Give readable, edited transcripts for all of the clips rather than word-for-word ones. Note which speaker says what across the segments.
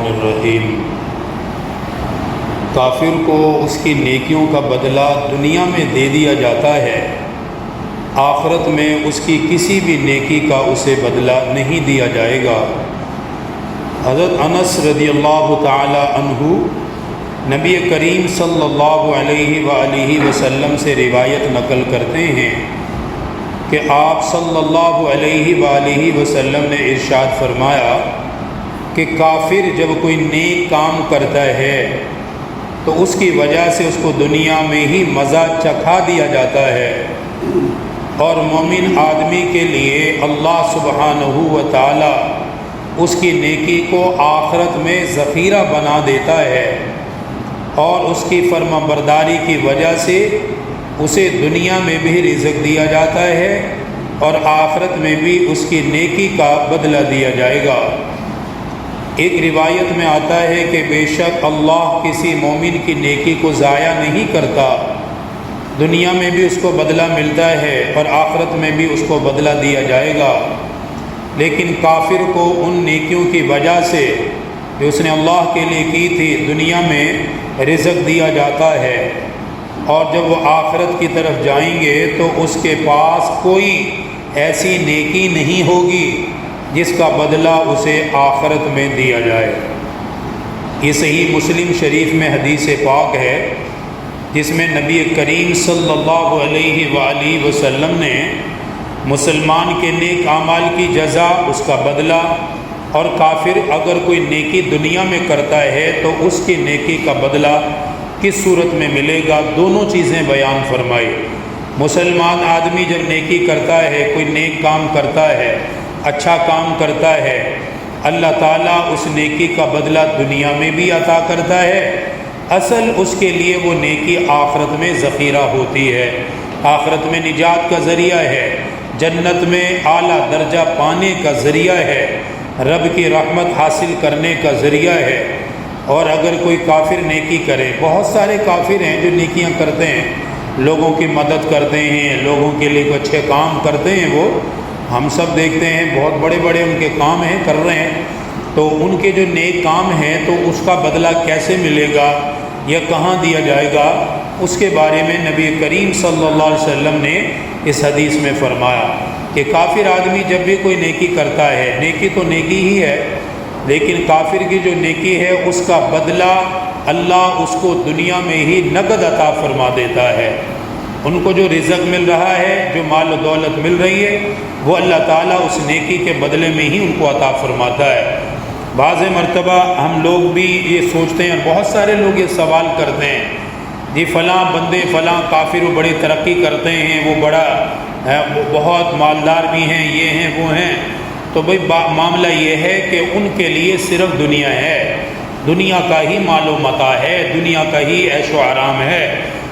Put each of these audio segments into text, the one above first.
Speaker 1: الرحمن الرحیم۔ کافر کو اس کی نیکیوں کا بدلہ دنیا میں دے دیا جاتا ہے، آخرت میں اس کی کسی بھی نیکی کا اسے بدلہ نہیں دیا جائے گا۔ حضرت انس رضی اللہ تعالی عنہ نبی کریم صلی اللہ علیہ وآلہ وسلم سے روایت نقل کرتے ہیں کہ آپ صلی اللہ علیہ وآلہ وسلم نے ارشاد فرمایا کہ کافر جب کوئی نیک کام کرتا ہے تو اس کی وجہ سے اس کو دنیا میں ہی مزہ چکھا دیا جاتا ہے، اور مومن آدمی کے لیے اللہ سبحانہ و تعالی اس کی نیکی کو آخرت میں ذخیرہ بنا دیتا ہے، اور اس کی فرما برداری کی وجہ سے اسے دنیا میں بھی رزق دیا جاتا ہے اور آخرت میں بھی اس کی نیکی کا بدلہ دیا جائے گا۔ ایک روایت میں آتا ہے کہ بے شک اللہ کسی مومن کی نیکی کو ضائع نہیں کرتا، دنیا میں بھی اس کو بدلہ ملتا ہے اور آخرت میں بھی اس کو بدلہ دیا جائے گا، لیکن کافر کو ان نیکیوں کی وجہ سے جو اس نے اللہ کے لیے کی تھی دنیا میں رزق دیا جاتا ہے، اور جب وہ آخرت کی طرف جائیں گے تو اس کے پاس کوئی ایسی نیکی نہیں ہوگی جس کا بدلہ اسے آخرت میں دیا جائے۔ یہ صحیح مسلم شریف میں حدیث پاک ہے جس میں نبی کریم صلی اللہ علیہ وآلہ وسلم نے مسلمان کے نیک اعمال کی جزا، اس کا بدلہ، اور کافر اگر کوئی نیکی دنیا میں کرتا ہے تو اس کی نیکی کا بدلہ کس صورت میں ملے گا، دونوں چیزیں بیان فرمائی۔ مسلمان آدمی جب نیکی کرتا ہے، کوئی نیک کام کرتا ہے، اچھا کام کرتا ہے، اللہ تعالیٰ اس نیکی کا بدلہ دنیا میں بھی عطا کرتا ہے، اصل اس کے لیے وہ نیکی آخرت میں ذخیرہ ہوتی ہے، آخرت میں نجات کا ذریعہ ہے، جنت میں اعلیٰ درجہ پانے کا ذریعہ ہے، رب کی رحمت حاصل کرنے کا ذریعہ ہے۔ اور اگر کوئی کافر نیکی کرے، بہت سارے کافر ہیں جو نیکیاں کرتے ہیں، لوگوں کی مدد کرتے ہیں، لوگوں کے لیے کوئی اچھے کام کرتے ہیں، وہ ہم سب دیکھتے ہیں بہت بڑے بڑے ان کے کام ہیں، کر رہے ہیں، تو ان کے جو نیک کام ہیں تو اس کا بدلہ کیسے ملے گا یا کہاں دیا جائے گا، اس کے بارے میں نبی کریم صلی اللہ علیہ وسلم نے اس حدیث میں فرمایا کہ کافر آدمی جب بھی کوئی نیکی کرتا ہے، نیکی تو نیکی ہی ہے، لیکن کافر کی جو نیکی ہے اس کا بدلہ اللہ اس کو دنیا میں ہی نقد عطا فرما دیتا ہے۔ ان کو جو رزق مل رہا ہے، جو مال و دولت مل رہی ہے، وہ اللہ تعالیٰ اس نیکی کے بدلے میں ہی ان کو عطا فرماتا ہے۔ بعض مرتبہ ہم لوگ بھی یہ سوچتے ہیں، بہت سارے لوگ یہ سوال کرتے ہیں، جی فلاں بندے فلاں کافر وہ بڑی ترقی کرتے ہیں، وہ بڑا بہت مالدار بھی ہیں، یہ ہیں وہ ہیں، تو بھئی معاملہ یہ ہے کہ ان کے لیے صرف دنیا ہے، دنیا کا ہی مال و متاع ہے، دنیا کا ہی عیش و آرام ہے،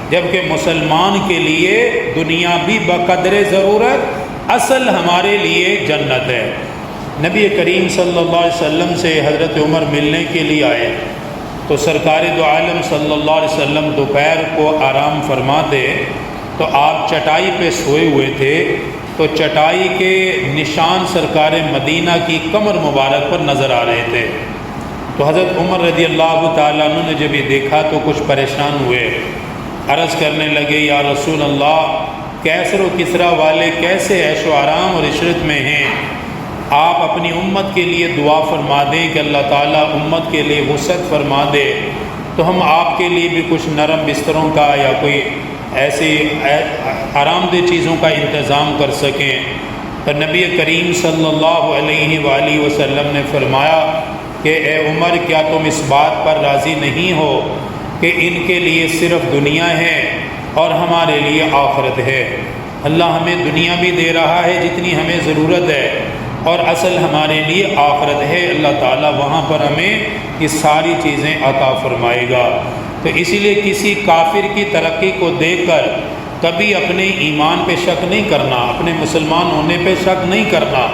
Speaker 1: جبکہ مسلمان کے لیے دنیا بھی بقدر ضرورت، اصل ہمارے لیے جنت ہے۔ نبی کریم صلی اللہ علیہ وسلم سے حضرت عمر ملنے کے لیے آئے تو سرکار دو عالم صلی اللہ علیہ وسلم دوپہر کو آرام فرماتے تو آپ چٹائی پہ سوئے ہوئے تھے، تو چٹائی کے نشان سرکار مدینہ کی کمر مبارک پر نظر آ رہے تھے، تو حضرت عمر رضی اللہ تعالیٰ عنہ نے جب یہ دیکھا تو کچھ پریشان ہوئے، عرض کرنے لگے یا رسول اللہ، کیسر و کسرا والے کیسے عیش و آرام اور عشرت میں ہیں، آپ اپنی امت کے لیے دعا فرما دیں کہ اللہ تعالیٰ امت کے لیے وسعت فرما دے، تو ہم آپ کے لیے بھی کچھ نرم بستروں کا یا کوئی ایسی آرام دہ چیزوں کا انتظام کر سکیں۔ تو نبی کریم صلی اللہ علیہ وآلہ وسلم نے فرمایا کہ اے عمر، کیا تم اس بات پر راضی نہیں ہو کہ ان کے لیے صرف دنیا ہے اور ہمارے لیے آخرت ہے؟ اللہ ہمیں دنیا بھی دے رہا ہے جتنی ہمیں ضرورت ہے، اور اصل ہمارے لیے آخرت ہے، اللہ تعالیٰ وہاں پر ہمیں یہ ساری چیزیں عطا فرمائے گا۔ تو اسی لیے کسی کافر کی ترقی کو دیکھ کر کبھی اپنے ایمان پہ شک نہیں کرنا، اپنے مسلمان ہونے پہ شک نہیں کرنا،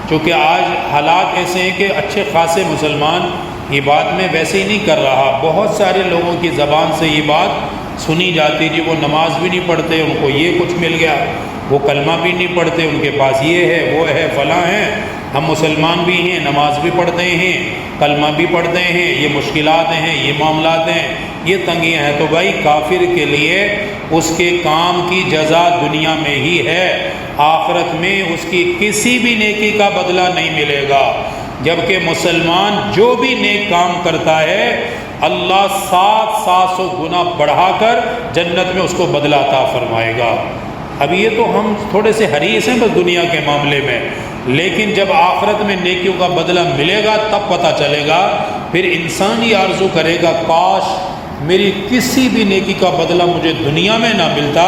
Speaker 1: چونکہ آج حالات ایسے ہیں کہ اچھے خاصے مسلمان یہ بات میں ویسے ہی نہیں کر رہا، بہت سارے لوگوں کی زبان سے یہ بات سنی جاتی، جی وہ نماز بھی نہیں پڑھتے، ان کو یہ کچھ مل گیا، وہ کلمہ بھی نہیں پڑھتے، ان کے پاس یہ ہے وہ ہے فلاں ہیں، ہم مسلمان بھی ہیں، نماز بھی پڑھتے ہیں، کلمہ بھی پڑھتے ہیں، یہ مشکلات ہیں، یہ معاملات ہیں، یہ تنگیاں ہیں، تو بھائی کافر کے لیے اس کے کام کی جزا دنیا میں ہی ہے، آخرت میں اس کی کسی بھی نیکی کا بدلہ نہیں ملے گا۔ جبکہ مسلمان جو بھی نیک کام کرتا ہے اللہ 700 گنا بڑھا کر جنت میں اس کو بدلہ عطا فرمائے گا۔ اب یہ تو ہم تھوڑے سے حریص ہیں بس دنیا کے معاملے میں، لیکن جب آخرت میں نیکیوں کا بدلہ ملے گا تب پتہ چلے گا، پھر انسان ہی آرزو کرے گا کاش میری کسی بھی نیکی کا بدلہ مجھے دنیا میں نہ ملتا،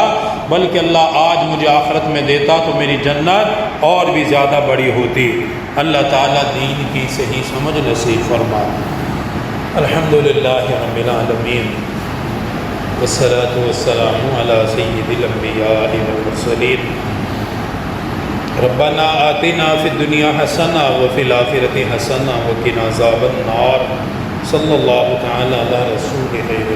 Speaker 1: بلکہ اللہ آج مجھے آخرت میں دیتا تو میری جنت اور بھی زیادہ بڑی ہوتی۔ اللہ تعالیٰ دین کی صحیح سمجھ نصیب فرمائے۔ الحمدللہ رب العالمین والصلاة والسلام علی سید الانبیاء والمرسلین۔ ربنا آتنا فی الدنیا حسنہ وفی الآخرۃ حسنہ وقنا عذاب النار۔ صلی اللہ تعالی علی رسول خیر۔